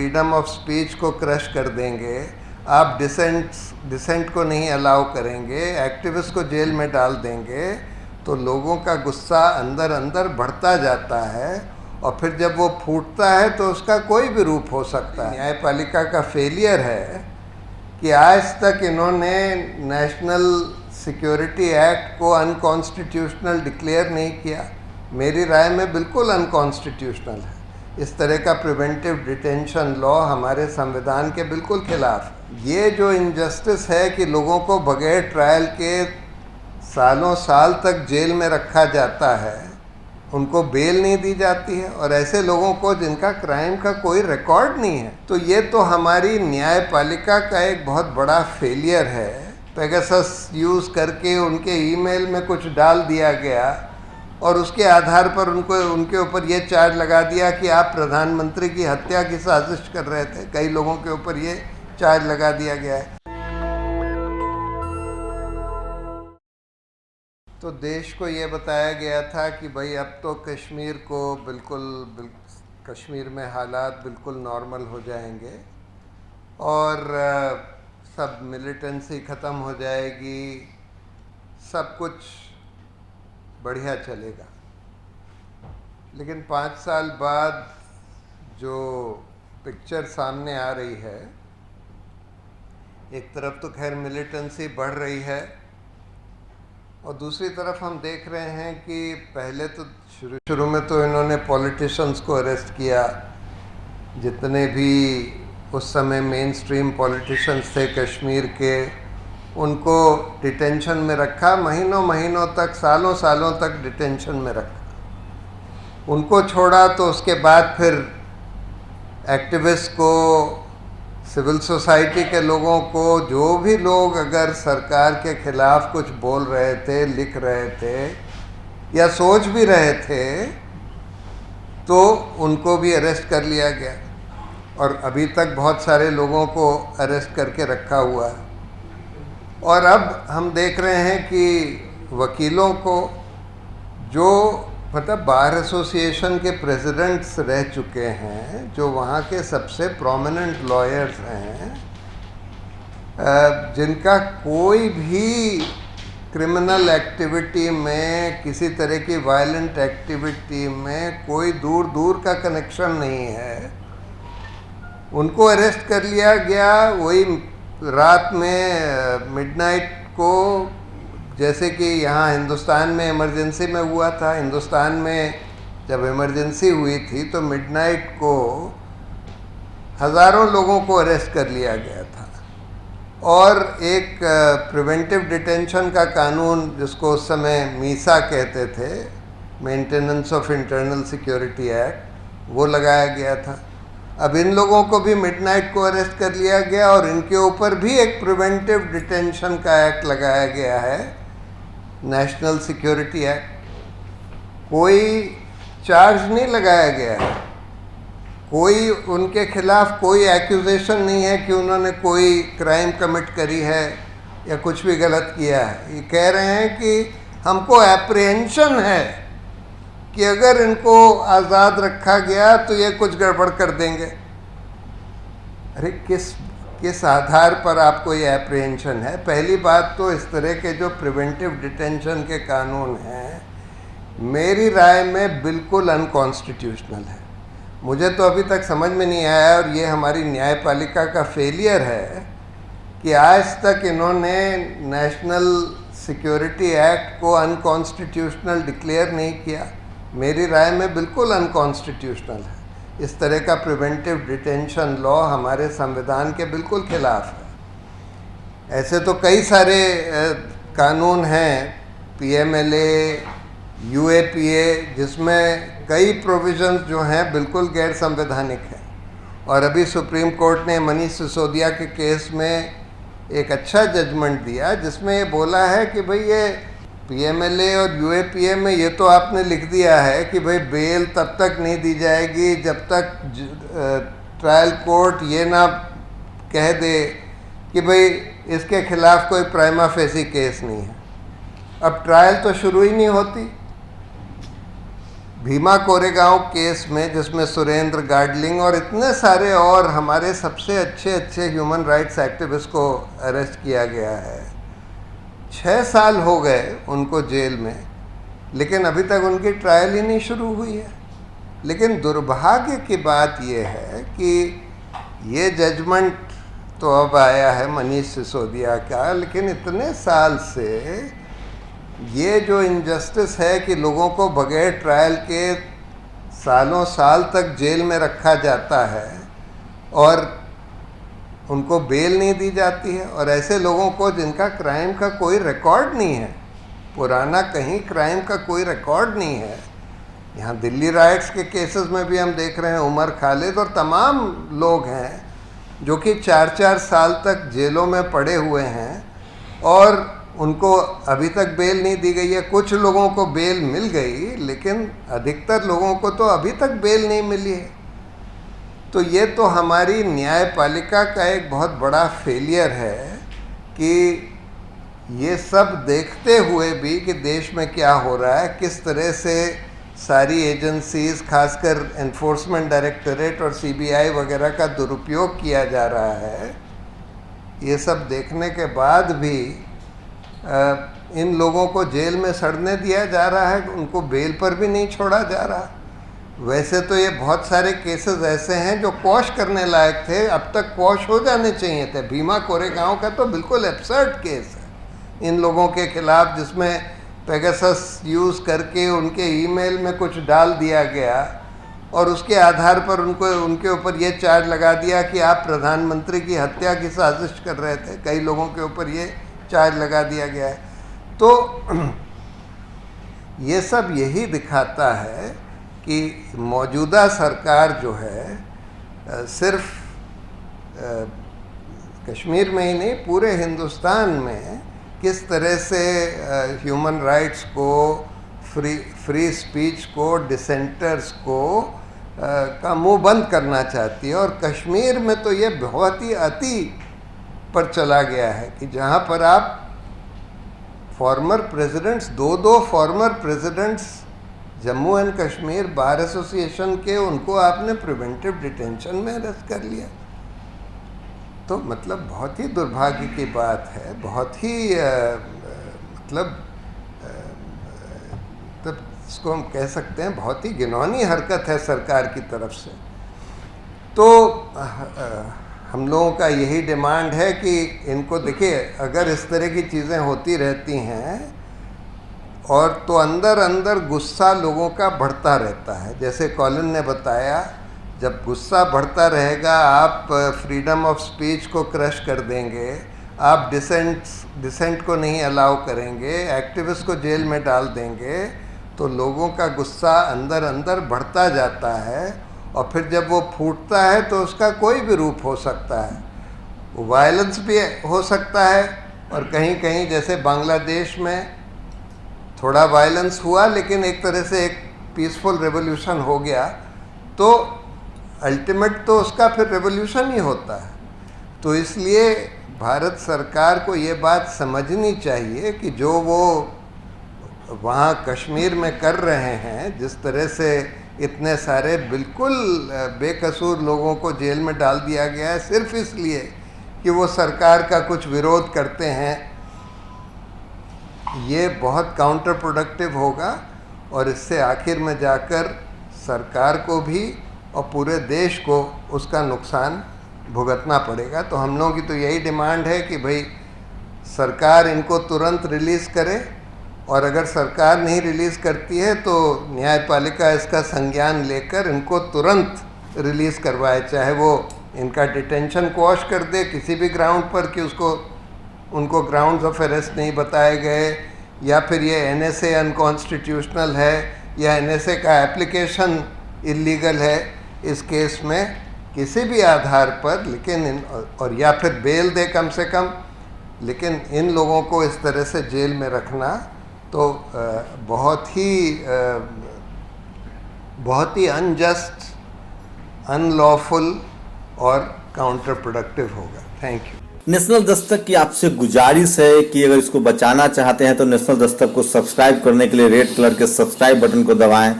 Freedom of speech को crush कर देंगे, आप डिसेंट को नहीं अलाउ करेंगे, एक्टिविस्ट को जेल में डाल देंगे, तो लोगों का गुस्सा अंदर अंदर बढ़ता जाता है और फिर जब वो फूटता है तो उसका कोई भी रूप हो सकता है। न्यायपालिका का फेलियर है कि आज तक इन्होंने नेशनल सिक्योरिटी एक्ट को अनकॉन्स्टिट्यूशनल डिक्लेयर नहीं किया। मेरी राय में बिल्कुल अनकॉन्स्टिट्यूशनल है। इस तरह का प्रिवेंटिव डिटेंशन लॉ हमारे संविधान के बिल्कुल खिलाफ है। ये जो इनजस्टिस है कि लोगों को बगैर ट्रायल के सालों साल तक जेल में रखा जाता है, उनको बेल नहीं दी जाती है, और ऐसे लोगों को जिनका क्राइम का कोई रिकॉर्ड नहीं है, तो ये तो हमारी न्यायपालिका का एक बहुत बड़ा फेलियर है। पेगासस यूज़ करके उनके ईमेल में कुछ डाल दिया गया और उसके आधार पर उनके ऊपर ये चार्ज लगा दिया कि आप प्रधानमंत्री की हत्या की साजिश कर रहे थे। कई लोगों के ऊपर ये चार्ज लगा दिया गया है। तो देश को ये बताया गया था कि भाई अब तो कश्मीर में हालात बिल्कुल नॉर्मल हो जाएंगे और सब मिलिटेंसी ख़त्म हो जाएगी, सब कुछ बढ़िया चलेगा। लेकिन 5 साल बाद जो पिक्चर सामने आ रही है, एक तरफ तो खैर मिलिटेंसी बढ़ रही है और दूसरी तरफ हम देख रहे हैं कि पहले तो शुरू में तो इन्होंने पॉलिटिशियंस को अरेस्ट किया। जितने भी उस समय मेन स्ट्रीम पॉलिटिशियंस थे कश्मीर के, उनको डिटेंशन में रखा, महीनों तक, सालों तक डिटेंशन में रखा। उनको छोड़ा तो उसके बाद फिर एक्टिविस्ट को, सिविल सोसाइटी के लोगों को, जो भी लोग अगर सरकार के खिलाफ कुछ बोल रहे थे, लिख रहे थे या सोच भी रहे थे, तो उनको भी अरेस्ट कर लिया गया और अभी तक बहुत सारे लोगों को अरेस्ट करके रखा हुआ है। और अब हम देख रहे हैं कि वकीलों को, जो मतलब बार एसोसिएशन के प्रेसिडेंट्स रह चुके हैं, जो वहाँ के सबसे प्रोमिनेंट लॉयर्स हैं, जिनका कोई भी क्रिमिनल एक्टिविटी में, किसी तरह की वायलेंट एक्टिविटी में कोई दूर का कनेक्शन नहीं है, उनको अरेस्ट कर लिया गया। वही रात में मिडनाइट को, जैसे कि यहाँ हिंदुस्तान में इमरजेंसी में हुआ था। हिंदुस्तान में जब इमरजेंसी हुई थी तो मिडनाइट को हज़ारों लोगों को अरेस्ट कर लिया गया था। और एक प्रिवेंटिव डिटेंशन का कानून, जिसको उस समय मीसा कहते थे, maintenance of internal security act, वो लगाया गया था। अब इन लोगों को भी मिडनाइट को अरेस्ट कर लिया गया और इनके ऊपर भी एक प्रिवेंटिव डिटेंशन का एक्ट लगाया गया है, नेशनल सिक्योरिटी एक्ट। कोई चार्ज नहीं लगाया गया है, कोई उनके खिलाफ कोई एक्यूजेशन नहीं है कि उन्होंने कोई क्राइम कमिट करी है या कुछ भी गलत किया है। ये कह रहे हैं कि हमको एप्रीहेंशन है कि अगर इनको आज़ाद रखा गया तो ये कुछ गड़बड़ कर देंगे। अरे किस आधार पर आपको ये एप्रीहेंशन है? पहली बात तो इस तरह के जो प्रिवेंटिव डिटेंशन के कानून हैं, मेरी राय में बिल्कुल अनकॉन्स्टिट्यूशनल है। मुझे तो अभी तक समझ में नहीं आया, और ये हमारी न्यायपालिका का फेलियर है कि आज तक इन्होंने नेशनल सिक्योरिटी एक्ट को अनकॉन्स्टिट्यूशनल डिक्लेयर नहीं किया। मेरी राय में बिल्कुल अनकॉन्स्टिट्यूशनल है। इस तरह का प्रिवेंटिव डिटेंशन लॉ हमारे संविधान के बिल्कुल खिलाफ है। ऐसे तो कई सारे कानून हैं, पीएमएलए, यूएपीए, जिसमें कई प्रोविजंस जो हैं बिल्कुल गैर संवैधानिक हैं। और अभी सुप्रीम कोर्ट ने मनीष सिसोदिया के केस में एक अच्छा जजमेंट दिया, जिसमें ये बोला है कि भाई ये पीएमएलए और यूएपीए में ये तो आपने लिख दिया है कि भाई बेल तब तक नहीं दी जाएगी जब तक ट्रायल कोर्ट ये ना कह दे कि भाई इसके खिलाफ कोई प्राइमा फेसी केस नहीं है। अब ट्रायल तो शुरू ही नहीं होती। भीमा कोरेगांव केस में, जिसमें सुरेंद्र गाडलिंग और इतने सारे और हमारे सबसे अच्छे अच्छे ह्यूमन राइट्स एक्टिविस्ट को अरेस्ट किया गया है, 6 साल हो गए उनको जेल में, लेकिन अभी तक उनकी ट्रायल ही नहीं शुरू हुई है। लेकिन दुर्भाग्य की बात यह है कि ये जजमेंट तो अब आया है मनीष सिसोदिया का, लेकिन इतने साल से ये जो इनजस्टिस है कि लोगों को बगैर ट्रायल के सालों साल तक जेल में रखा जाता है और उनको बेल नहीं दी जाती है, और ऐसे लोगों को जिनका क्राइम का कोई रिकॉर्ड नहीं है, पुराना कहीं क्राइम का कोई रिकॉर्ड नहीं है। यहाँ दिल्ली राइट्स के केसेस में भी हम देख रहे हैं, उमर खालिद और तमाम लोग हैं जो कि 4-4 साल तक जेलों में पड़े हुए हैं और उनको अभी तक बेल नहीं दी गई है। कुछ लोगों को बेल मिल गई, लेकिन अधिकतर लोगों को तो अभी तक बेल नहीं मिली है। तो ये तो हमारी न्यायपालिका का एक बहुत बड़ा फेलियर है कि ये सब देखते हुए भी कि देश में क्या हो रहा है, किस तरह से सारी एजेंसीज, खासकर एनफोर्समेंट डायरेक्टरेट और सीबीआई वगैरह का दुरुपयोग किया जा रहा है, ये सब देखने के बाद भी इन लोगों को जेल में सड़ने दिया जा रहा है, उनको बेल पर भी नहीं छोड़ा जा रहा। वैसे तो ये बहुत सारे केसेस ऐसे हैं जो क्वॉश करने लायक थे, अब तक क्वॉश हो जाने चाहिए थे। भीमा कोरेगांव का तो बिल्कुल एब्सर्ड केस है इन लोगों के खिलाफ, जिसमें पेगासस यूज़ करके उनके ईमेल में कुछ डाल दिया गया और उसके आधार पर उनके ऊपर ये चार्ज लगा दिया कि आप प्रधानमंत्री की हत्या की साजिश कर रहे थे। कई लोगों के ऊपर ये चार्ज लगा दिया गया है। तो ये सब यही दिखाता है कि मौजूदा सरकार जो है सिर्फ कश्मीर में ही नहीं, पूरे हिंदुस्तान में किस तरह से ह्यूमन राइट्स को, फ्री स्पीच को, डिसेंटर्स को का मुंह बंद करना चाहती है। और कश्मीर में तो ये बहुत ही अति पर चला गया है कि जहाँ पर आप फॉर्मर प्रेसिडेंट्स, दो former presidents Jammu and Kashmir bar association के, उनको आपने प्रिवेंटिव डिटेंशन में अरेस्ट कर लिया। तो मतलब बहुत ही दुर्भाग्य की बात है, बहुत ही तब इसको हम कह सकते हैं बहुत ही घिनौनी हरकत है सरकार की तरफ से। तो हम लोगों का यही डिमांड है कि इनको देखिए, अगर इस तरह की चीज़ें होती रहती हैं और तो अंदर अंदर गुस्सा लोगों का बढ़ता रहता है। जैसे कॉलिन ने बताया, जब गुस्सा बढ़ता रहेगा, आप फ्रीडम ऑफ स्पीच को क्रश कर देंगे, आप डिसेंट को नहीं अलाउ करेंगे, एक्टिविस्ट को जेल में डाल देंगे, तो लोगों का गुस्सा अंदर अंदर बढ़ता जाता है और फिर जब वो फूटता है तो उसका कोई भी रूप हो सकता है। वायलेंस भी हो सकता है और कहीं कहीं जैसे बांग्लादेश में थोड़ा वायलेंस हुआ, लेकिन एक तरह से एक पीसफुल रेवोल्यूशन हो गया, तो अल्टीमेट तो उसका फिर रेवोल्यूशन ही होता है। तो इसलिए भारत सरकार को ये बात समझनी चाहिए कि जो वो वहाँ कश्मीर में कर रहे हैं, जिस तरह से इतने सारे बिल्कुल बेकसूर लोगों को जेल में डाल दिया गया है सिर्फ इसलिए कि वो सरकार का कुछ विरोध करते हैं, ये बहुत काउंटर प्रोडक्टिव होगा और इससे आखिर में जाकर सरकार को भी और पूरे देश को उसका नुकसान भुगतना पड़ेगा। तो हम लोगों की तो यही डिमांड है कि भाई सरकार इनको तुरंत रिलीज़ करे, और अगर सरकार नहीं रिलीज़ करती है तो न्यायपालिका इसका संज्ञान लेकर इनको तुरंत रिलीज़ करवाए, चाहे वो इनका डिटेंशन क्वॉश कर दे किसी भी ग्राउंड पर कि उनको ग्राउंड्स ऑफ अरेस्ट नहीं बताए गए, या फिर ये एनएसए अनकॉन्स्टिट्यूशनल है या एनएसए का एप्लीकेशन इलीगल है इस केस में, किसी भी आधार पर, लेकिन और या फिर बेल दे कम से कम। लेकिन इन लोगों को इस तरह से जेल में रखना तो बहुत ही अनजस्ट, अनलॉफुल और काउंटर प्रोडक्टिव होगा। Thank you. नेशनल दस्तक की आपसे गुजारिश है कि अगर इसको बचाना चाहते हैं तो नेशनल दस्तक को सब्सक्राइब करने के लिए रेड कलर के सब्सक्राइब बटन को दबाएं,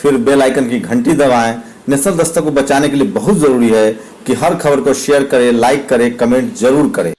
फिर बेल आइकन की घंटी दबाएं। नेशनल दस्तक को बचाने के लिए बहुत जरूरी है कि हर खबर को शेयर करें, लाइक करें, कमेंट जरूर करें।